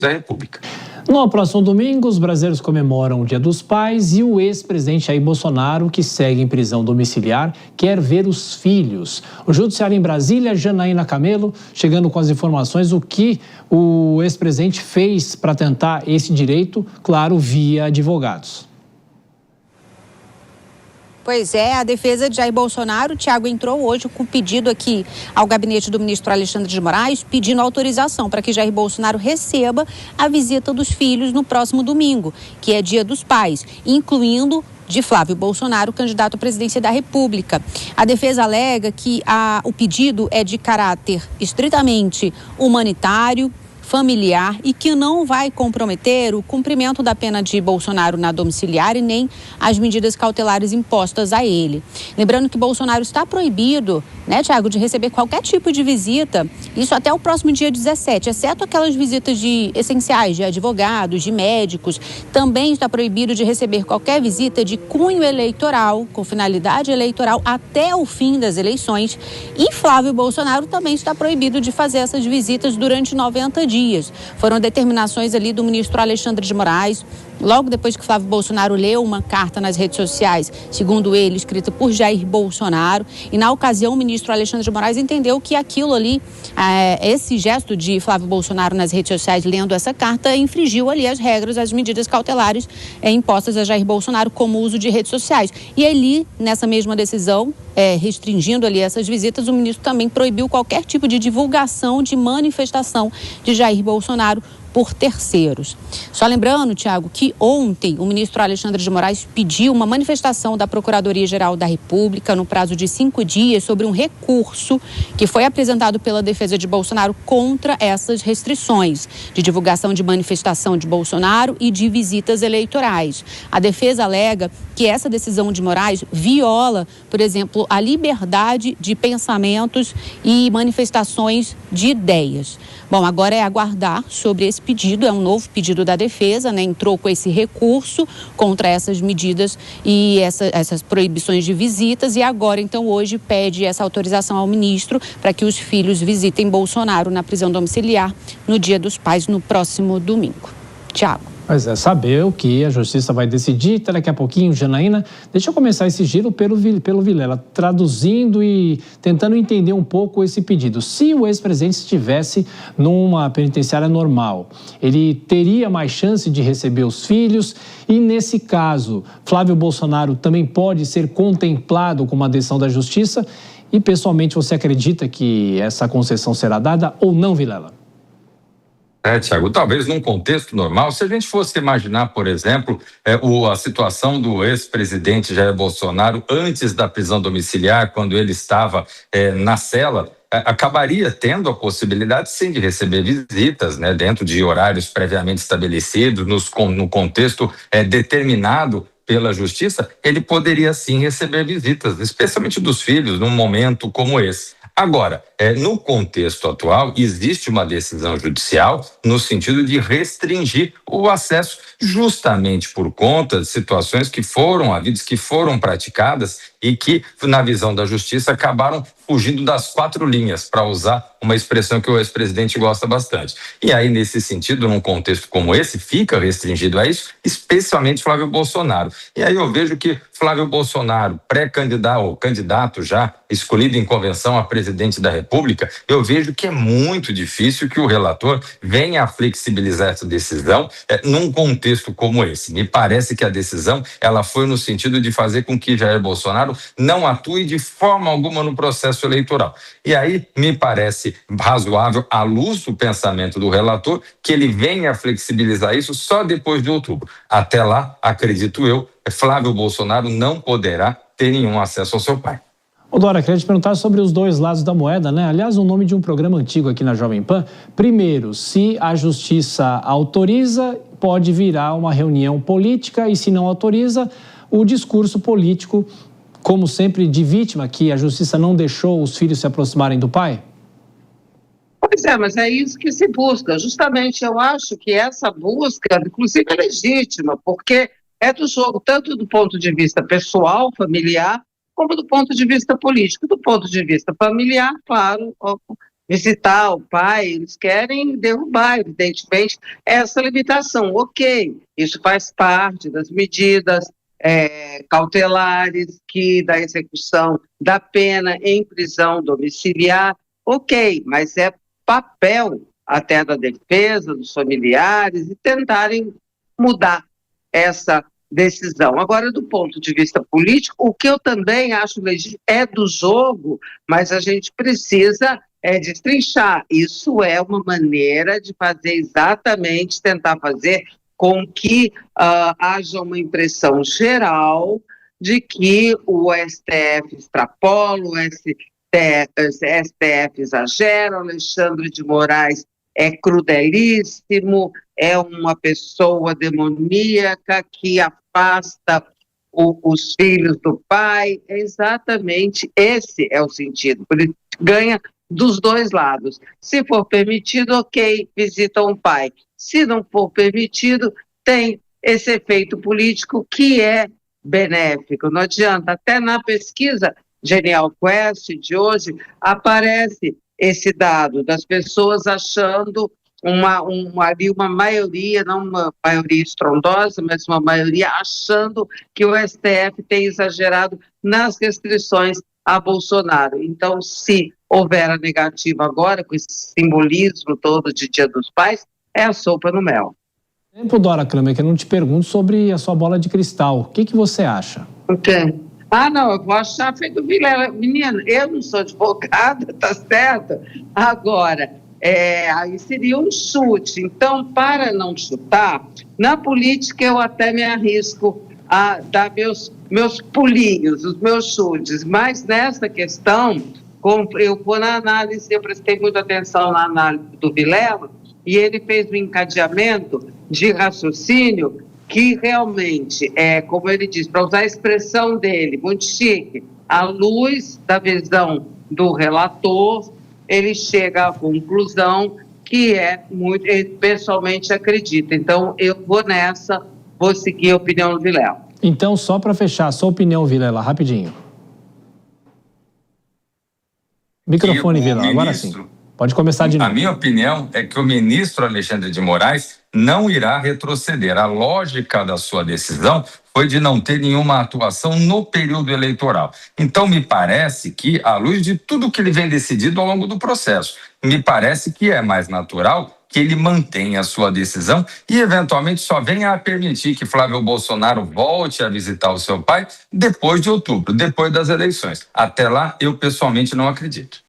da República. No próximo domingo, os brasileiros comemoram o Dia dos Pais e o ex-presidente Jair Bolsonaro, que segue em prisão domiciliar, quer ver os filhos. O Judiciário em Brasília, Janaína Camelo, chegando com as informações, o que o ex-presidente fez para tentar esse direito, claro, via advogados. Pois é, a defesa de Jair Bolsonaro, Tiago, entrou hoje com pedido aqui ao gabinete do ministro Alexandre de Moraes, pedindo autorização para que Jair Bolsonaro receba a visita dos filhos no próximo domingo, que é Dia dos Pais, incluindo de Flávio Bolsonaro, candidato à presidência da República. A defesa alega que o pedido é de caráter estritamente humanitário, familiar e que não vai comprometer o cumprimento da pena de Bolsonaro na domiciliar e nem as medidas cautelares impostas a ele. Lembrando que Bolsonaro está proibido, né, Tiago, de receber qualquer tipo de visita, isso até o próximo dia 17, exceto aquelas visitas essenciais de advogados, de médicos. Também está proibido de receber qualquer visita de cunho eleitoral, com finalidade eleitoral, até o fim das eleições. E Flávio Bolsonaro também está proibido de fazer essas visitas durante 90 dias. Foram determinações ali do ministro Alexandre de Moraes, logo depois que Flávio Bolsonaro leu uma carta nas redes sociais, segundo ele, escrita por Jair Bolsonaro, e na ocasião o ministro Alexandre de Moraes entendeu que aquilo ali, esse gesto de Flávio Bolsonaro nas redes sociais lendo essa carta, infringiu ali as regras, as medidas cautelares impostas a Jair Bolsonaro como uso de redes sociais. E ali, nessa mesma decisão, restringindo ali essas visitas, o ministro também proibiu qualquer tipo de divulgação, de manifestação de Jair Bolsonaro por terceiros. Só lembrando, Tiago, que ontem o ministro Alexandre de Moraes pediu uma manifestação da Procuradoria-Geral da República no prazo de 5 dias sobre um recurso que foi apresentado pela defesa de Bolsonaro contra essas restrições de divulgação de manifestação de Bolsonaro e de visitas eleitorais. A defesa alega que essa decisão de Moraes viola, por exemplo, a liberdade de pensamentos e manifestações de ideias. Bom, agora é aguardar sobre esse pedido, é um novo pedido da defesa, né? Entrou com esse recurso contra essas medidas e essas proibições de visitas e agora, então, hoje pede essa autorização ao ministro para que os filhos visitem Bolsonaro na prisão domiciliar no Dia dos Pais, no próximo domingo. Tiago. Mas é saber o que a justiça vai decidir. Até daqui a pouquinho, Janaína. Deixa eu começar esse giro pelo Vilela, traduzindo e tentando entender um pouco esse pedido. Se o ex-presidente estivesse numa penitenciária normal, ele teria mais chance de receber os filhos? E nesse caso, Flávio Bolsonaro também pode ser contemplado com uma decisão da justiça? E pessoalmente, você acredita que essa concessão será dada ou não, Vilela? Tiago, talvez num contexto normal, se a gente fosse imaginar, por exemplo, a situação do ex-presidente Jair Bolsonaro antes da prisão domiciliar, quando ele estava na cela, acabaria tendo a possibilidade, sim, de receber visitas, né, dentro de horários previamente estabelecidos, no contexto determinado pela justiça, ele poderia, sim, receber visitas, especialmente dos filhos, num momento como esse. Agora, no contexto atual, existe uma decisão judicial no sentido de restringir o acesso justamente por conta de situações que foram havidas, que foram praticadas e que, na visão da justiça, acabaram fugindo das 4 linhas, para usar uma expressão que o ex-presidente gosta bastante. E aí, nesse sentido, num contexto como esse, fica restringido a isso, especialmente Flávio Bolsonaro. E aí eu vejo que Flávio Bolsonaro, pré-candidato ou candidato já, escolhido em convenção a presidente da República, eu vejo que é muito difícil que o relator venha a flexibilizar essa decisão num contexto como esse. Me parece que a decisão ela foi no sentido de fazer com que Jair Bolsonaro não atue de forma alguma no processo eleitoral. E aí me parece razoável, à luz do pensamento do relator, que ele venha a flexibilizar isso só depois de outubro. Até lá, acredito eu, Flávio Bolsonaro não poderá ter nenhum acesso ao seu pai. Dora, queria te perguntar sobre os dois lados da moeda, né? Aliás, o nome de um programa antigo aqui na Jovem Pan. Primeiro, se a justiça autoriza, pode virar uma reunião política e se não autoriza, o discurso político, como sempre, de vítima, que a justiça não deixou os filhos se aproximarem do pai? Pois é, mas é isso que se busca. Justamente, eu acho que essa busca, inclusive, é legítima, porque é do jogo, tanto do ponto de vista pessoal, familiar, como do ponto de vista político. Do ponto de vista familiar, claro, visitar o pai, eles querem derrubar, evidentemente, essa limitação. Ok, isso faz parte das medidas cautelares da execução da pena em prisão domiciliar, ok, mas é papel até da defesa, dos familiares, e tentarem mudar essa decisão. Agora, do ponto de vista político, o que eu também acho legítimo é do jogo, mas a gente precisa destrinchar. Isso é uma maneira de fazer exatamente, tentar fazer com que haja uma impressão geral de que o STF extrapola, o STF exagera, o Alexandre de Moraes é crudelíssimo, é uma pessoa demoníaca que afasta os filhos do pai. É exatamente esse é o sentido. Ele ganha dos dois lados. Se for permitido, ok, visita um pai. Se não for permitido, tem esse efeito político que é benéfico. Não adianta. Até na pesquisa Genial Quest de hoje aparece esse dado das pessoas achando ali uma maioria, não uma maioria estrondosa, mas uma maioria achando que o STF tem exagerado nas restrições a Bolsonaro. Então, se houver a negativa agora, com esse simbolismo todo de Dia dos Pais, é a sopa no mel. Tempo, Dora Kramer, que eu não te pergunto sobre a sua bola de cristal. O que você acha? Ok. Não, eu vou achar feito Vilela. Menina, eu não sou advogada, tá certo? Agora, aí seria um chute. Então, para não chutar, na política eu até me arrisco a dar meus pulinhos, os meus chutes. Mas nessa questão, eu vou na análise, eu prestei muita atenção na análise do Vilela, e ele fez um encadeamento de raciocínio que realmente, como ele diz, para usar a expressão dele, muito chique, à luz da visão do relator, ele chega à conclusão que ele pessoalmente acredita. Então, eu vou seguir a opinião do Vilela. Então, só para fechar, sua opinião, Vilela, rapidinho. Microfone, Vilela, agora sim. Pode começar de novo. A minha opinião é que o ministro Alexandre de Moraes não irá retroceder. A lógica da sua decisão foi de não ter nenhuma atuação no período eleitoral. Então, me parece que, à luz de tudo que ele vem decidido ao longo do processo, me parece que é mais natural que ele mantenha a sua decisão e, eventualmente, só venha a permitir que Flávio Bolsonaro volte a visitar o seu pai depois de outubro, depois das eleições. Até lá, eu pessoalmente não acredito.